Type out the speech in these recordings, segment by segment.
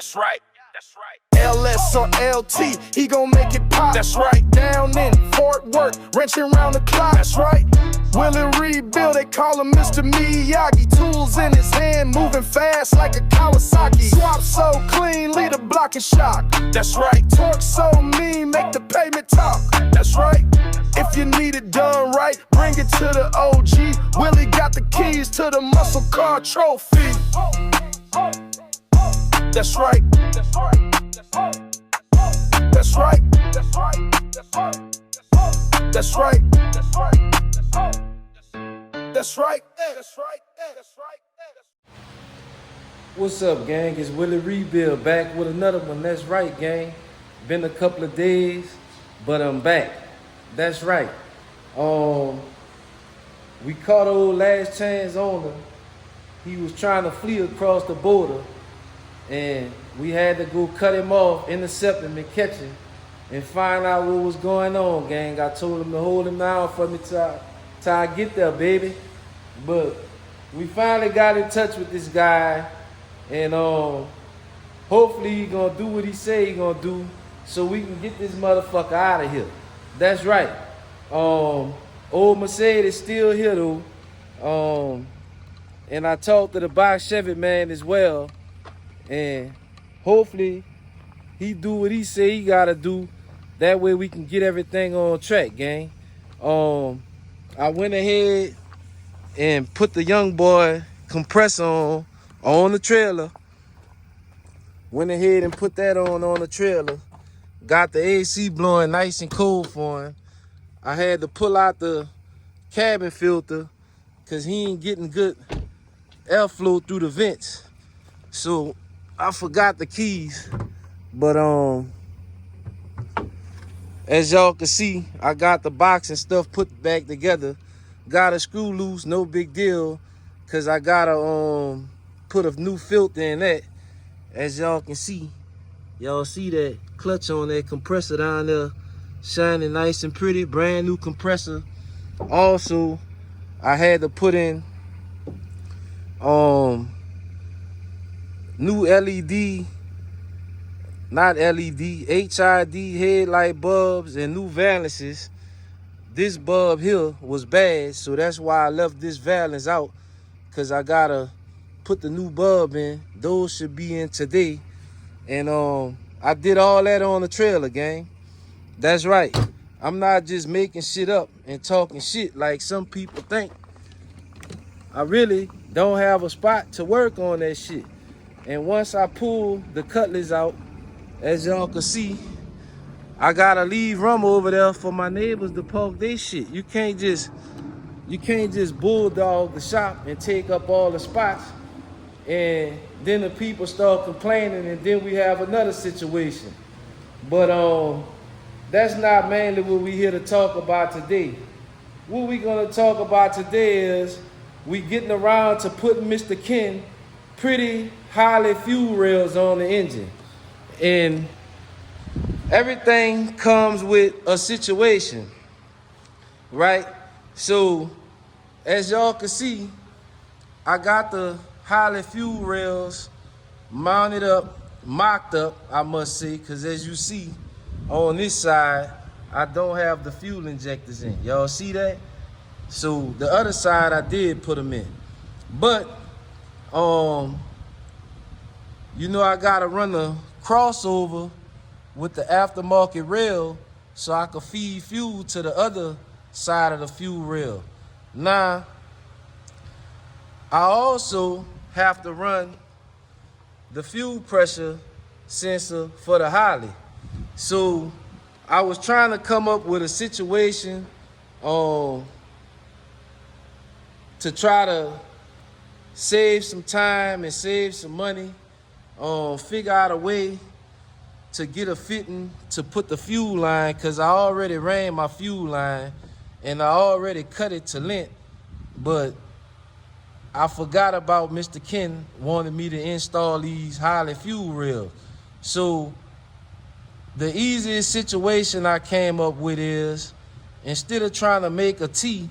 That's right. LS or LT, he gon' make it pop. That's right. Down in Fort Worth, wrenching round the clock. That's right. Willie rebuild, they call him Mr. Miyagi. Tools in his hand, moving fast like a Kawasaki. Swap so clean, lead a block and shock. That's right. Torque so mean, make the pavement talk. That's right. If you need it done right, bring it to the OG. Willie got the keys to the muscle car trophy. That's right. That's right. That's right. That's right. That's right. That's right. What's up, gang? It's Willie Rebuild back with another one. That's right, gang. Been a couple of days, but I'm back. That's right. We caught old Last Chance owner. He was trying to flee across the border, and we had to go cut him off, intercept him, and catch him, and find out what was going on, gang. I told him to hold him down for me till I get there, baby. But we finally got in touch with this guy, and hopefully he gonna do what he say he gonna do, so we can get this motherfucker out of here. That's right. Old Mercedes still here though. And I talked to the box Chevy man as well, and hopefully he do what he say he gotta do. That way we can get everything on track, gang. I went ahead and put the young boy compressor on the trailer. Went ahead and put that on the trailer. Got the AC blowing nice and cold for him. I had to pull out the cabin filter because he ain't getting good airflow through the vents. So I forgot the keys. But as y'all can see, I got the box and stuff put back together. Got a screw loose, no big deal, because I gotta put a new filter in that. As y'all can see, y'all see that clutch on that compressor down there, shining nice and pretty, brand new compressor. Also, I had to put in new LED, not LED, HID headlight bulbs and new valances. This bulb here was bad, so that's why I left this valance out, because I gotta put the new bulb in. Those should be in today. And I did all that on the trailer, gang. That's right. I'm not just making shit up and talking shit like some people think. I really don't have a spot to work on that shit. And once I pull the cutlass out, as y'all can see, I gotta leave room over there for my neighbors to park their shit. You can't just bulldog the shop and take up all the spots, and then the people start complaining, and then we have another situation. But that's not mainly what we here to talk about today. What we gonna talk about today is we getting around to putting Mr. Ken pretty Holley fuel rails on the engine. And everything comes with a situation, right? So as y'all can see, I got the Holley fuel rails mounted up, mocked up, I must say, because as you see on this side, I don't have the fuel injectors in. Y'all see that? So the other side I did put them in. But you know, I gotta run the crossover with the aftermarket rail so I can feed fuel to the other side of the fuel rail. Now, I also have to run the fuel pressure sensor for the Holley. So I was trying to come up with a situation to try to save some time and save some money, figure out a way to get a fitting to put the fuel line, because I already ran my fuel line and I already cut it to length, but I forgot about Mr. Ken wanted me to install these Holley fuel rails. So the easiest situation I came up with is, instead of trying to make a T,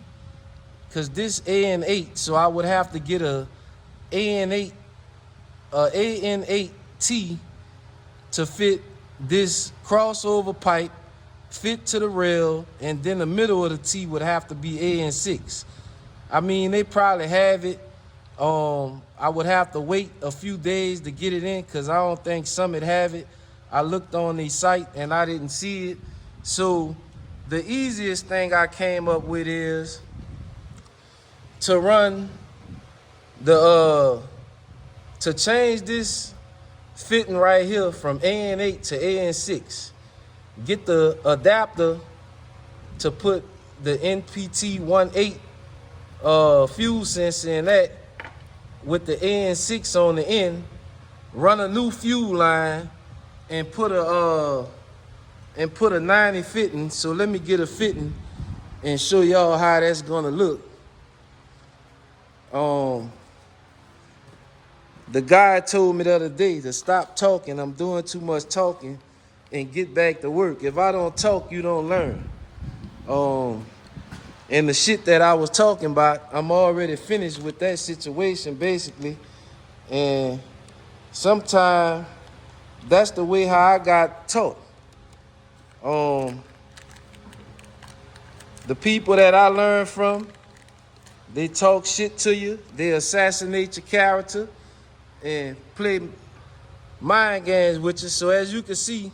because this AN8, so I would have to get a AN8T to fit this crossover pipe, fit to the rail, and then the middle of the T would have to be AN6. I mean, they probably have it. I would have to wait a few days to get it in because I don't think Summit have it. I looked on the site and I didn't see it. So the easiest thing I came up with is to run the to change this fitting right here from AN8 to AN6. Get the adapter to put the NPT-18 fuel sensor in that with the AN6 on the end, run a new fuel line and put a 90 fitting. So let me get a fitting and show y'all how that's gonna look. The guy told me the other day to stop talking. I'm doing too much talking and get back to work. If I don't talk, you don't learn. And the shit that I was talking about, I'm already finished with that situation basically. And sometimes that's the way how I got taught. The people that I learned from, they talk shit to you, they assassinate your character and play mind games with you. So as you can see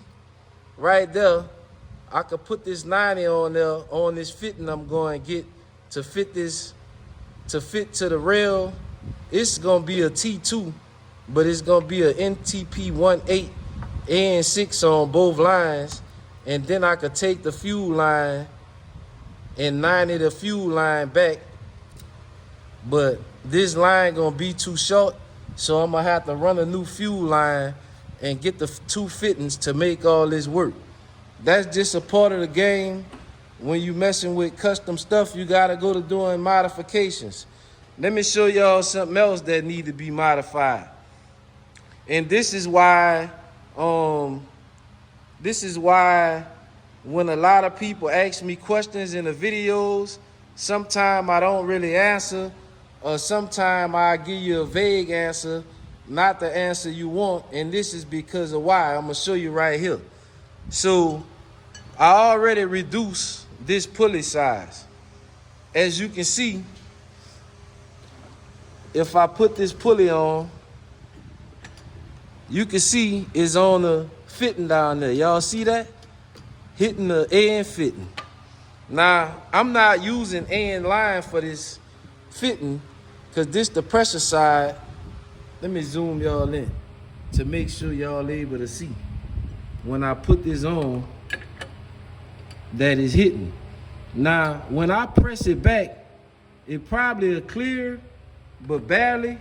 right there, I could put this 90 on there on this fitting I'm going to get to fit this, to fit to the rail. It's going to be a T2, but it's going to be a NTP-18 AN6 on both lines. And then I could take the fuel line and 90 the fuel line back. But this line going to be too short, so I'm going to have to run a new fuel line and get the two fittings to make all this work. That's just a part of the game. When you messing with custom stuff, you got to go to doing modifications. Let me show y'all something else that need to be modified. And this is why when a lot of people ask me questions in the videos, sometimes I don't really answer, or sometimes I give you a vague answer, not the answer you want. And this is because of why. I'm going to show you right here. So I already reduced this pulley size. As you can see, if I put this pulley on, you can see it's on the fitting down there. Y'all see that? Hitting the AN fitting. Now, I'm not using AN line for this fitting because this the pressure side. Let me zoom y'all in to make sure y'all able to see. When I put this on, that is hitting. Now, when I press it back, it probably will clear, but barely.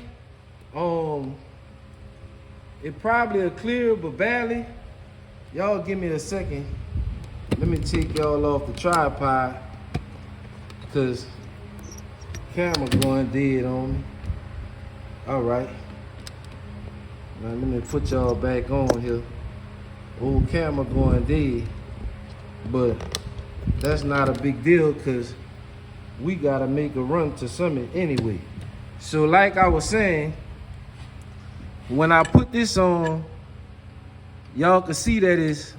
It probably will clear, but barely. Y'all give me a second. Let me take y'all off the tripod, because camera going dead on me. All right. Now let me put y'all back on here. Old camera going dead, but that's not a big deal because we gotta make a run to Summit anyway. So like I was saying, when I put this on, y'all can see that it's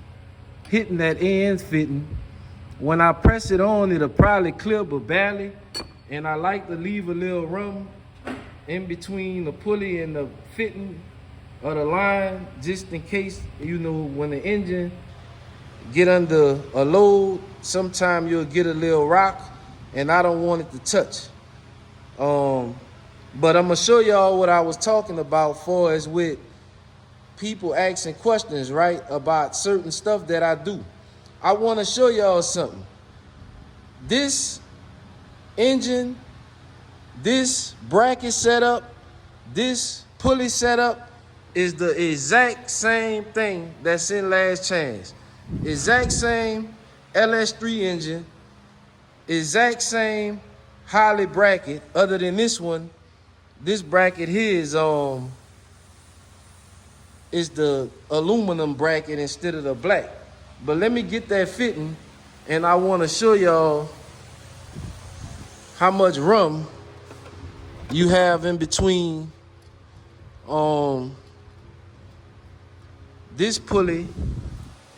hitting that AN fitting. When I press it on, it'll probably clear, but barely. And I like to leave a little room in between the pulley and the fitting of the line, just in case, you know, when the engine get under a load, sometime you'll get a little rock, and I don't want it to touch. But I'm gonna show y'all what I was talking about for as with people asking questions, right, about certain stuff that I do. I want to show y'all something. This engine, this bracket setup, this pulley setup is the exact same thing that's in Last Chance. Exact same LS3 engine, exact same Holley bracket, other than this one. This bracket here is the aluminum bracket instead of the black. But let me get that fitting, and I want to show y'all how much room you have in between this pulley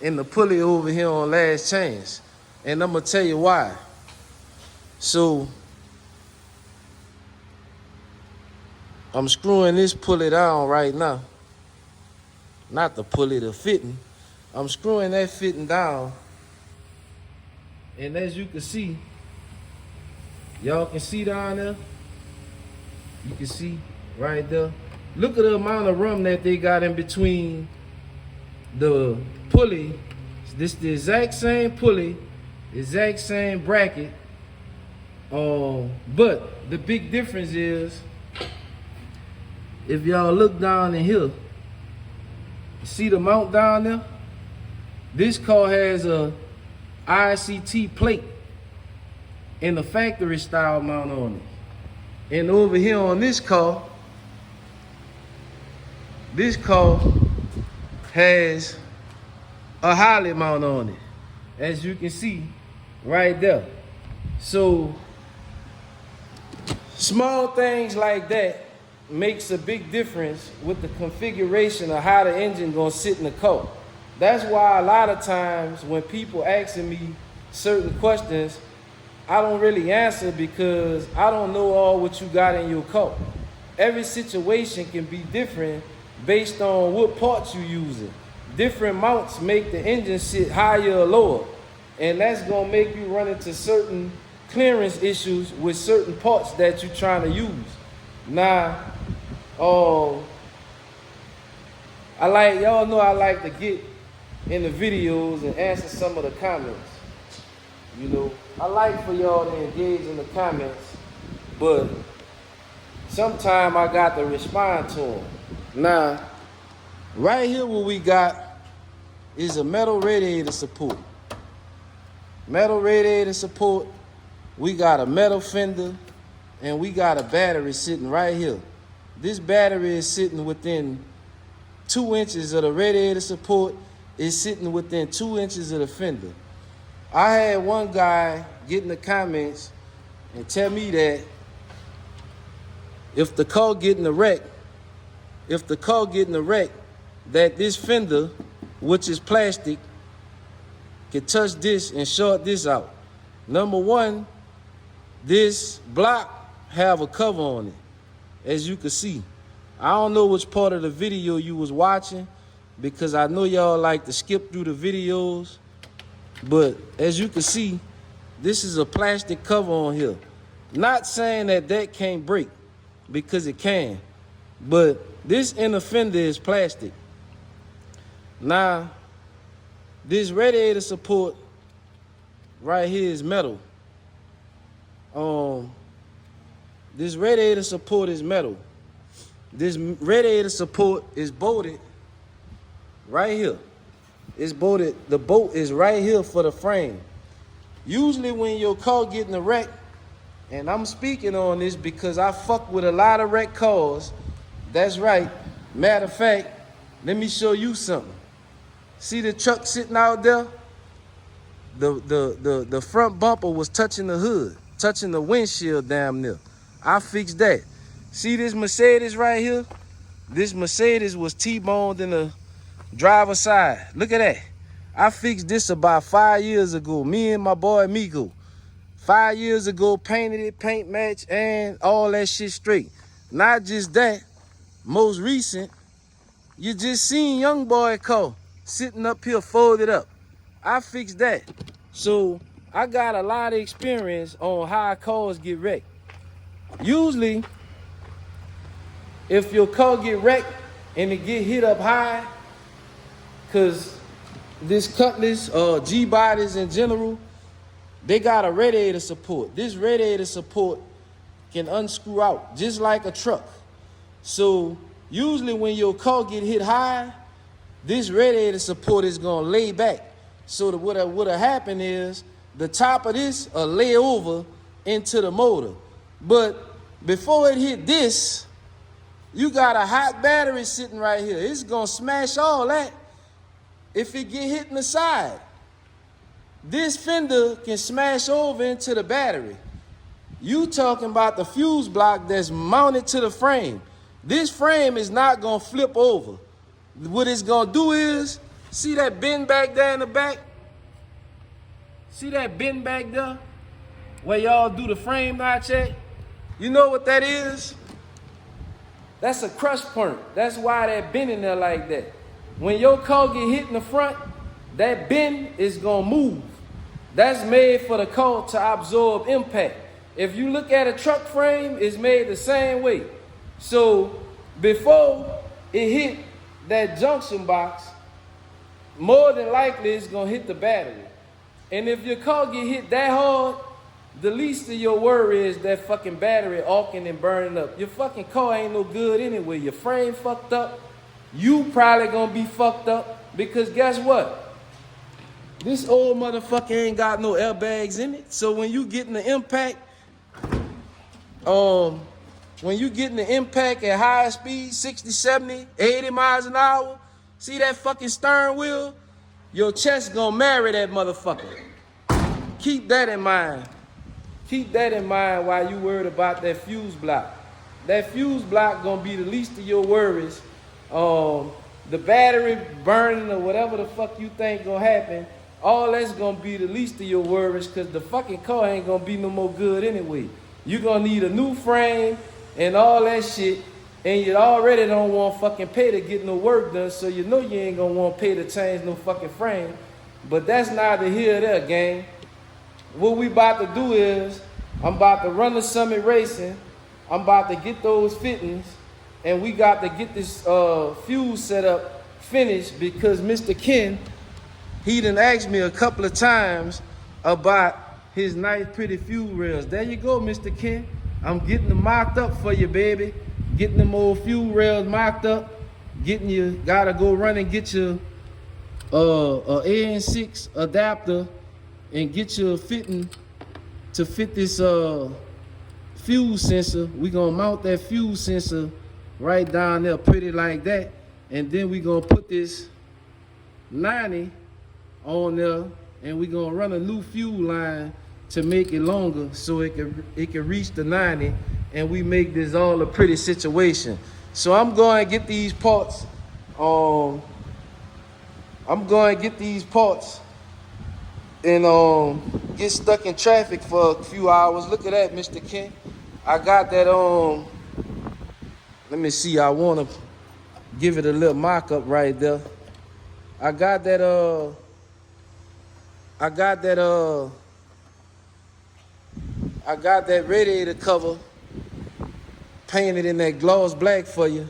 and the pulley over here on last chance. And I'm gonna tell you why. So I'm screwing this pulley down right now. Not the pulley, the fitting. I'm screwing that fitting down. And as you can see, y'all can see down there. You can see right there. Look at the amount of rum that they got in between the pulley. This the exact same pulley, exact same bracket. But the big difference is, if y'all look down in here, see the mount down there? This car has a ICT plate and a factory style mount on it. And over here on this car has a Holley mount on it, as you can see right there. So small things like that makes a big difference with the configuration of how the engine gonna sit in the car. That's why a lot of times when people asking me certain questions, I don't really answer, because I don't know all what you got in your car. Every situation can be different based on what parts you using. Different mounts make the engine sit higher or lower, and that's gonna make you run into certain clearance issues with certain parts that you're trying to use. Now, y'all know I like to get in the videos and answer some of the comments. You know, I like for y'all to engage in the comments, but sometimes I got to respond to them. Now, right here what we got is a metal radiator support. Metal radiator support. We got a metal fender, and we got a battery sitting right here. This battery is sitting within 2 inches of the radiator support. It's sitting within 2 inches of the fender. I had one guy get in the comments and tell me that if the car getting a wreck, that this fender, which is plastic, can touch this and short this out. Number one, this block have a cover on it, as you can see. I don't know which part of the video you was watching, because I know y'all like to skip through the videos, but as you can see, this is a plastic cover on here. Not saying that can't break, because it can, but this inner fender is plastic. Now, this radiator support right here is metal. This radiator support is metal. This radiator support is bolted right here. It's bolted. The bolt is right here for the frame. Usually when your car getting a wreck, and I'm speaking on this because I fuck with a lot of wreck cars. That's right. Matter of fact, let me show you something. See the truck sitting out there? The front bumper was touching the hood, touching the windshield damn near. I fixed that. See this Mercedes right here? This Mercedes was T-boned in the driver's side. Look at that. I fixed this about 5 years ago. Me and my boy Migo. 5 years ago, painted it, paint match, and all that shit straight. Not just that, most recent, you just seen young boy car sitting up here folded up. I fixed that. So I got a lot of experience on how cars get wrecked. Usually, if your car get wrecked and it get hit up high, cause this Cutlass or G-bodies in general, they got a radiator support. This radiator support can unscrew out just like a truck. So usually when your car get hit high, this radiator support is gonna lay back. So what'll happen is the top of this will lay over into the motor. But before it hit this, you got a hot battery sitting right here. It's gonna smash all that if it get hit in the side. This fender can smash over into the battery. You talking about the fuse block that's mounted to the frame. This frame is not gonna flip over. what it's gonna do is, see that bin back there in the back? See that bin back there? Where y'all do the frame notch at? You know what that is? That's a crush point. That's why that bin in there like that. When your car get hit in the front, that bin is gonna move. That's made for the car to absorb impact. If you look at a truck frame, it's made the same way. So before it hit that junction box, more than likely it's gonna hit the battery. And if your car get hit that hard, the least of your worry is that fucking battery arcing and burning up. Your fucking car ain't no good anyway. Your frame fucked up. You probably gonna be fucked up because guess what? This old motherfucker ain't got no airbags in it. So when you getting the impact, at high speed, 60, 70, 80 miles an hour, see that fucking steering wheel? Your chest gonna marry that motherfucker. Keep that in mind. Keep that in mind while you worried about that fuse block. That fuse block gonna be the least of your worries. The battery burning or whatever the fuck you think gonna happen, all that's gonna be the least of your worries because the fucking car ain't gonna be no more good anyway. You gonna need a new frame and all that shit, and you already don't want fucking pay to get no work done, so you know you ain't gonna want pay to change no fucking frame. But that's neither here or there, gang. What we about to do is, I'm about to run the Summit Racing. I'm about to get those fittings, and we got to get this fuse set up finished because Mr. Ken, he done asked me a couple of times about his nice pretty fuse rails. There you go, Mr. Ken. I'm getting them mocked up for you, baby. Getting them old fuse rails mocked up. Getting you, gotta go run and get your AN6 adapter and get your fitting to fit this fuse sensor. We gonna mount that fuse sensor right down there pretty like that, and then we gonna put this 90 on there, and we gonna run a new fuse line to make it longer so it can reach the 90, and we make this all a pretty situation. So I'm going to get these parts. And get stuck in traffic for a few hours. Look at that, Mr. Ken. I got that let me see, I wanna give it a little mock-up right there. I got that radiator cover painted in that gloss black for you,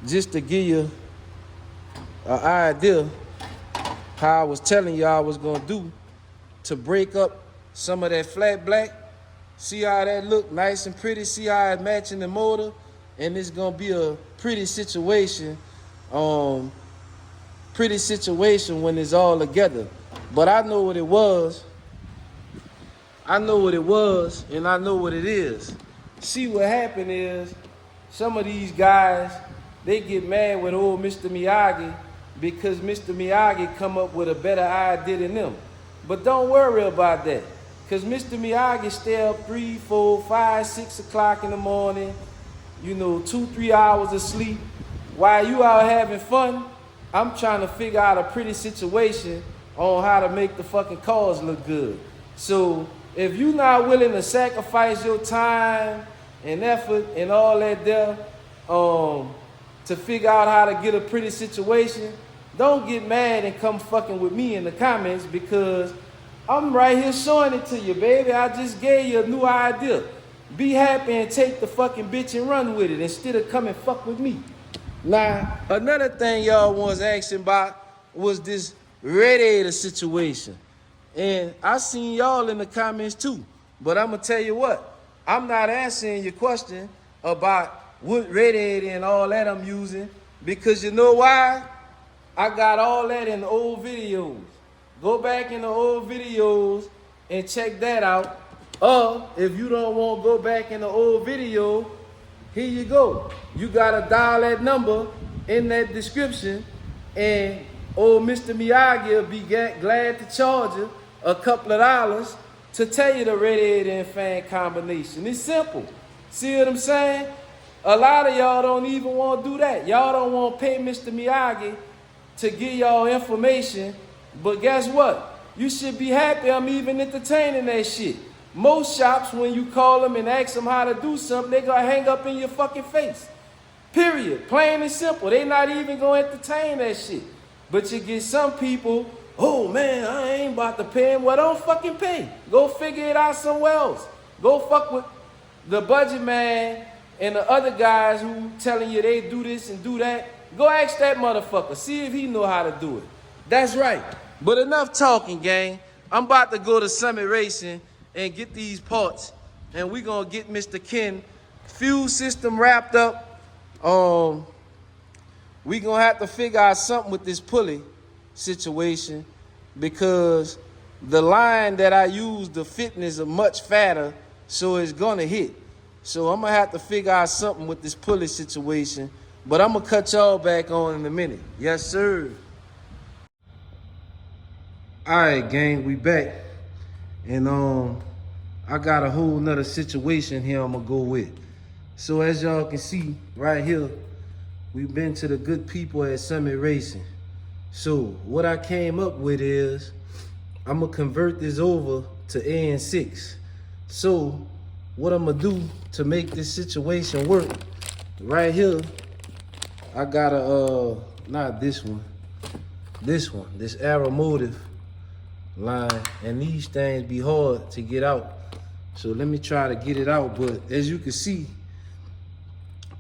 just to give you an idea how I was telling you I was gonna do to break up some of that flat black. See how that look nice and pretty? See how it's matching the motor? And it's gonna be a pretty situation when it's all together. But I know what it was. And I know what it is. See, what happened is some of these guys, they get mad with old Mr. Miyagi because Mr. Miyagi come up with a better idea than them. But don't worry about that, because Mr. Miyagi stay up 3, 4, 5, 6 o'clock in the morning, 2-3 hours of sleep. While you out having fun, I'm trying to figure out a pretty situation on how to make the fucking cars look good. So if you're not willing to sacrifice your time and effort and all that there to figure out how to get a pretty situation, don't get mad and come fucking with me in the comments, because I'm right here showing it to you, baby. I just gave you a new idea. Be happy and take the fucking bitch and run with it instead of come and fuck with me. Now, another thing y'all was asking about was this radiator situation. And I seen y'all in the comments too. But I'm going to tell you what. I'm not answering your question about what radiator and all that I'm using, because you know why? I got all that in the old videos. Go back in the old videos and check that out. Or if you don't want to go back in the old video, here you go. You got to dial that number in that description, and old Mr. Miyagi will be glad to charge you a couple of dollars to tell you the radiator and fan combination. It's simple. See what I'm saying? A lot of y'all don't even want to do that. Y'all don't want to pay Mr. Miyagi to give y'all information. But guess what? You should be happy I'm even entertaining that shit. Most shops, when you call them and ask them how to do something, they gonna hang up in your fucking face. Period. Plain and simple. They not even gonna entertain that shit. But you get some people, oh man, I ain't about to pay him. Well, don't fucking pay. Go figure it out somewhere else. Go fuck with the budget man and the other guys who telling you they do this and do that. Go ask that motherfucker. See if he know how to do it. That's right. But enough talking, gang. I'm about to go to Summit Racing and get these parts. And we gonna get Mr. Ken fuel system wrapped up. We gonna have to figure out something with this pulley situation because the line that I use, the fitness are much fatter, so it's gonna hit. So I'm gonna have to figure out something with this pulley situation, but I'm gonna cut y'all back on in a minute. Yes, sir. All right, gang, we back. And I got a whole nother situation here I'm gonna go with. So as y'all can see right here, we've been to the good people at Summit Racing. So what I came up with is I'm gonna convert this over to AN6. So what I'm gonna do to make this situation work, right here, I got a, not this one, this Aeromotive line, and these things be hard to get out. So let me try to get it out, but as you can see,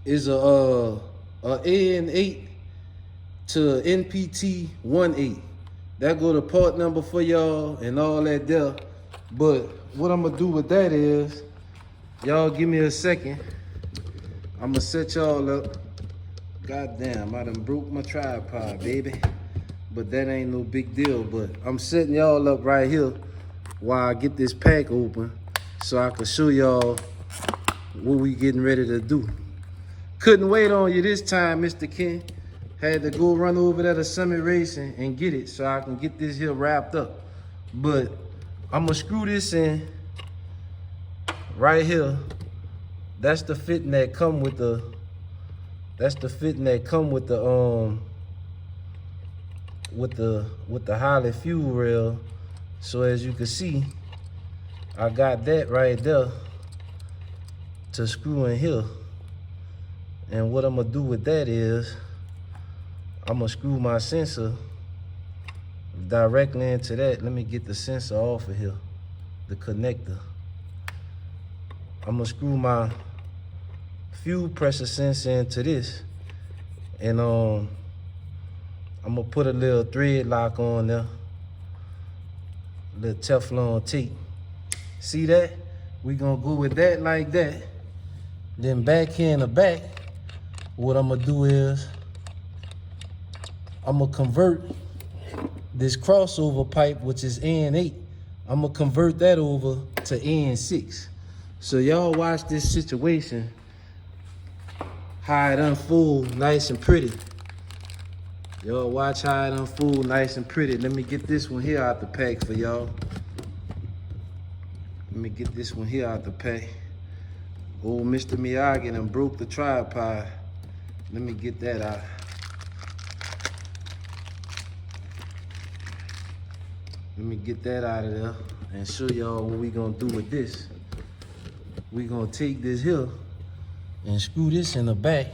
is a AN8 to NPT 18. That go to part number for y'all and all that there. But what I'm gonna do with that is, y'all give me a second. I'm gonna set y'all up. Goddamn, I done broke my tripod, baby. But that ain't no big deal. But I'm setting y'all up right here while I get this pack open so I can show y'all what we getting ready to do. Couldn't wait on you this time, Mr. Ken. Had to go run over there to Summit Racing and get it so I can get this here wrapped up. But I'm gonna screw this in right here. That's the fitting that come with the, with the Holley fuel rail. So as you can see, I got that right there to screw in here. And what I'm gonna do with that is, I'm gonna screw my sensor directly into that. Let me get the sensor off of here, the connector. I'm gonna screw my fuel pressure sensor into this. And I'm gonna put a little thread lock on there, little Teflon tape. See that? We gonna go with that like that. Then back here in the back, what I'm gonna do is, I'm gonna convert this crossover pipe, which is AN8, I'm gonna convert that over to AN6. So y'all watch this situation, how it unfold nice and pretty. Y'all watch how it unfold nice and pretty. Let me get this one here out the pack for y'all. Let me get this one here out the pack. Old Mr. Miyagi done broke the tripod. Let me get that out. Let me get that out of there and show y'all what we gonna do with this. We gonna take this here and screw this in the back.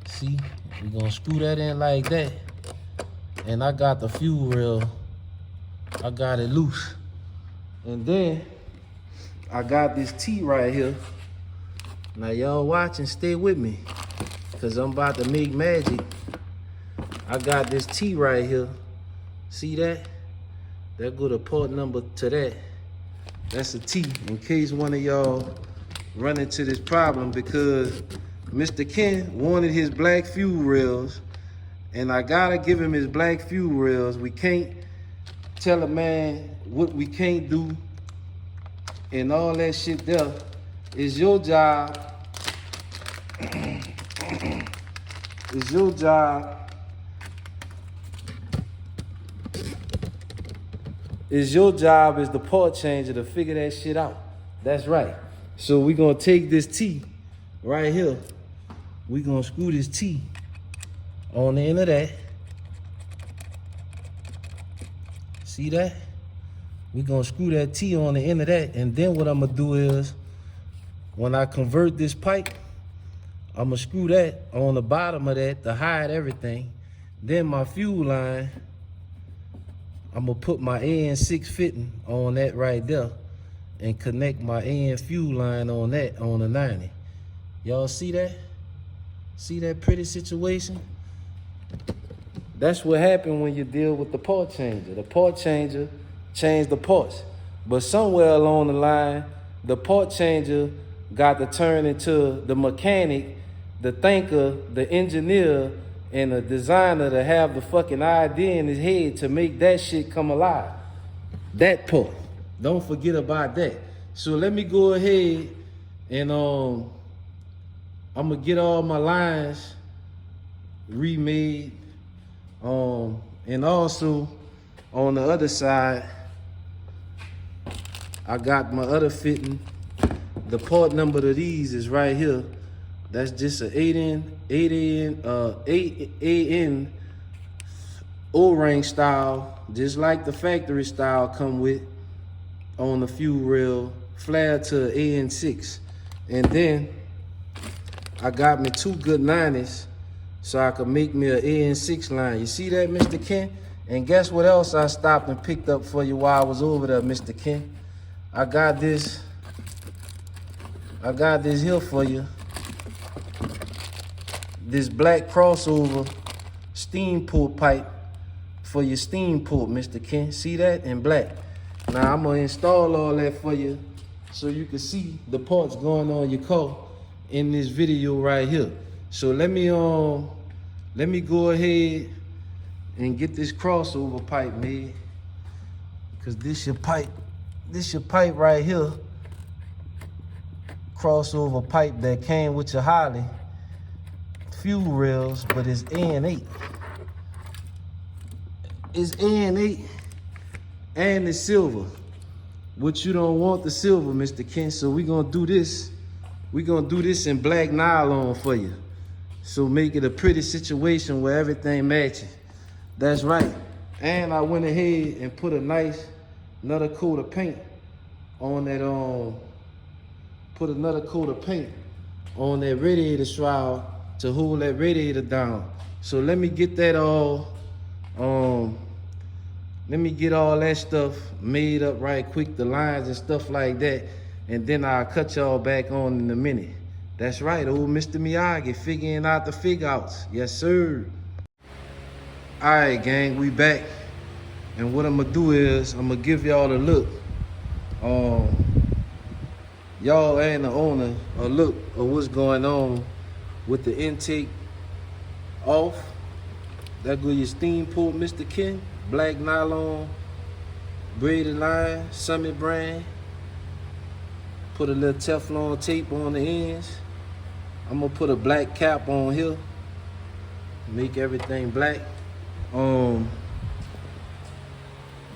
See, we gonna screw that in like that. And I got the fuel rail, I got it loose. And then I got this T right here. Now y'all watch and stay with me, cause I'm about to make magic. I got this T right here. See that? That go to port number to that. That's a T, in case one of y'all run into this problem, because Mr. Ken wanted his black fuel rails, and I gotta give him his black fuel rails. We can't tell a man what we can't do and all that shit there. It's your job. It's your job. It's your job as the part changer to figure that shit out. That's right. So we're gonna take this T right here, we gonna screw this T on the end of that. See that? We gonna screw that T on the end of that, and then what I'm gonna do is, when I convert this pipe, I'm gonna screw that on the bottom of that to hide everything. Then my fuel line, I'm gonna put my AN6 fitting on that right there and connect my AN fuel line on that, on the 90. Y'all see that? See that pretty situation? That's what happened when you deal with the part changer. The part changer changed the parts. But somewhere along the line, the part changer got to turn into the mechanic, the thinker, the engineer, and the designer to have the fucking idea in his head to make that shit come alive. That part. Don't forget about that. So let me go ahead and I'm gonna get all my lines remade. And also on the other side, I got my other fitting. The part number of these is right here. That's just an 8 O-ring style, just like the factory style come with on the fuel rail, flare to AN6. And then I got me 2 good 90s so I could make me an AN6 line. You see that, Mr. Ken? And guess what else I stopped and picked up for you while I was over there, Mr. Ken? I got this here for you. This black crossover steam port pipe for your steam port, Mr. Ken. See that? In black. Now I'm gonna install all that for you so you can see the parts going on your car in this video right here. So let me go ahead and get this crossover pipe made, cause this your pipe right here. Crossover pipe that came with your Holley fuel rails, but it's AN8. It's AN8 and it's silver. But you don't want the silver, Mr. Ken, so we're gonna do this. We're gonna do this in black nylon for you. So make it a pretty situation where everything matches. That's right. And I went ahead and put another coat of paint on that, put another coat of paint on that radiator shroud to hold that radiator down. So let me get that all, let me get all that stuff made up right quick, the lines and stuff like that, and then I'll cut y'all back on in a minute. That's right, old Mr. Miyagi, figuring out the figure outs. Yes, sir. All right, gang, we back. And what I'm gonna do is, I'm gonna give y'all a look. Y'all and the owner a look of what's going on with the intake off. That go your steam port, Mr. Ken. Black nylon, braided line, Summit brand. Put a little Teflon tape on the ends. I'm gonna put a black cap on here. Make everything black.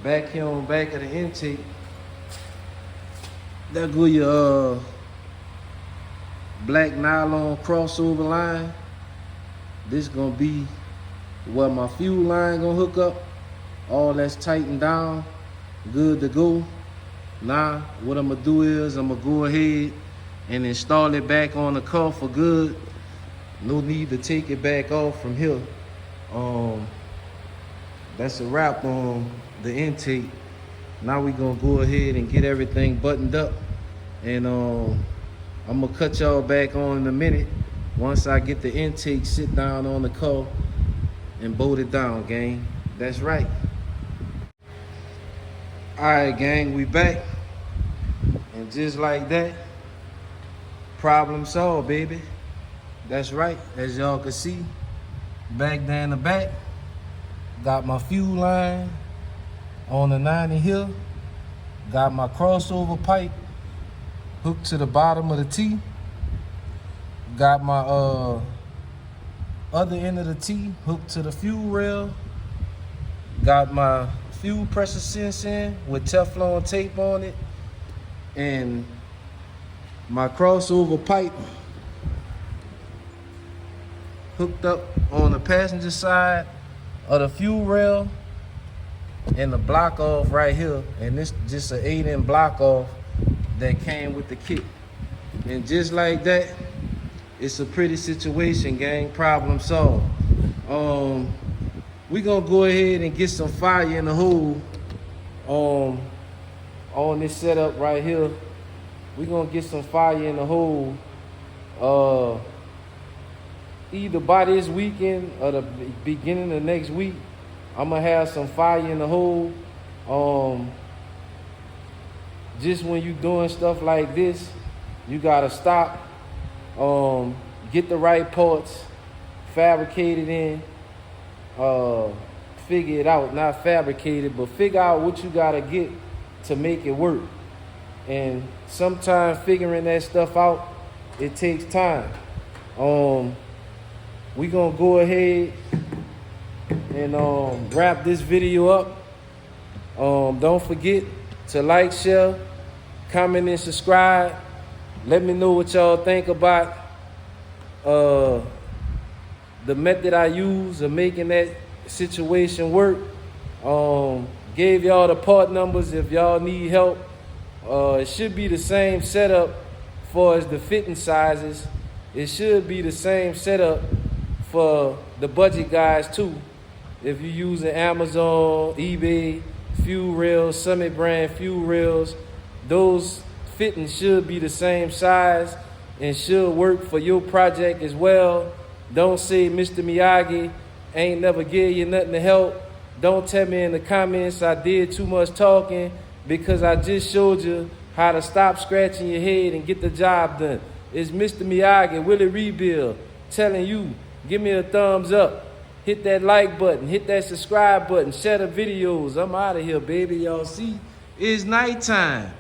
Back here on back of the intake, that go your black nylon crossover line. This gonna be where my fuel line gonna hook up. All that's tightened down, good to go. Now, what I'm gonna do is I'm gonna go ahead and install it back on the car for good. No need to take it back off from here. That's a wrap on the intake. Now we gonna go ahead and get everything buttoned up. And I'm gonna cut y'all back on in a minute once I get the intake sit down on the car and bolt it down, gang. That's right. All right, gang, we back. And just like that, problem solved, baby. That's right, as y'all can see, back down the back, got my fuel line on the 90 here, got my crossover pipe hooked to the bottom of the T, got my other end of the T hooked to the fuel rail, got my fuel pressure sensing with Teflon tape on it, and my crossover pipe hooked up on the passenger side of the fuel rail and the block off right here. And this just an 8-inch block off that came with the kit. And just like that, it's a pretty situation, gang. Problem solved. We gonna go ahead and get some fire in the hole on this setup right here. We gonna get some fire in the hole either by this weekend or the beginning of next week. I'm gonna have some fire in the hole. Just when you doing stuff like this, you gotta stop, get the right parts, fabricate it in, figure it out, not fabricate it, but figure out what you gotta get to make it work. And sometimes figuring that stuff out, it takes time. We gonna go ahead and wrap this video up. Don't forget to like, share, comment, and subscribe. Let me know what y'all think about the method I use of making that situation work. Gave y'all the part numbers if y'all need help. It should be the same setup for as the fitting sizes. It should be the same setup for the budget guys too. If you're using Amazon, eBay, fuel rails, Summit brand fuel rails, those fittings should be the same size and should work for your project as well. Don't say Mr. Miyagi ain't never give you nothing to help. Don't tell me in the comments I did too much talking, because I just showed you how to stop scratching your head and get the job done. It's Mr. Miyagi, Willie Rebuild, telling you, give me a thumbs up, hit that like button, hit that subscribe button, share the videos. I'm out of here, baby. Y'all see, it's nighttime.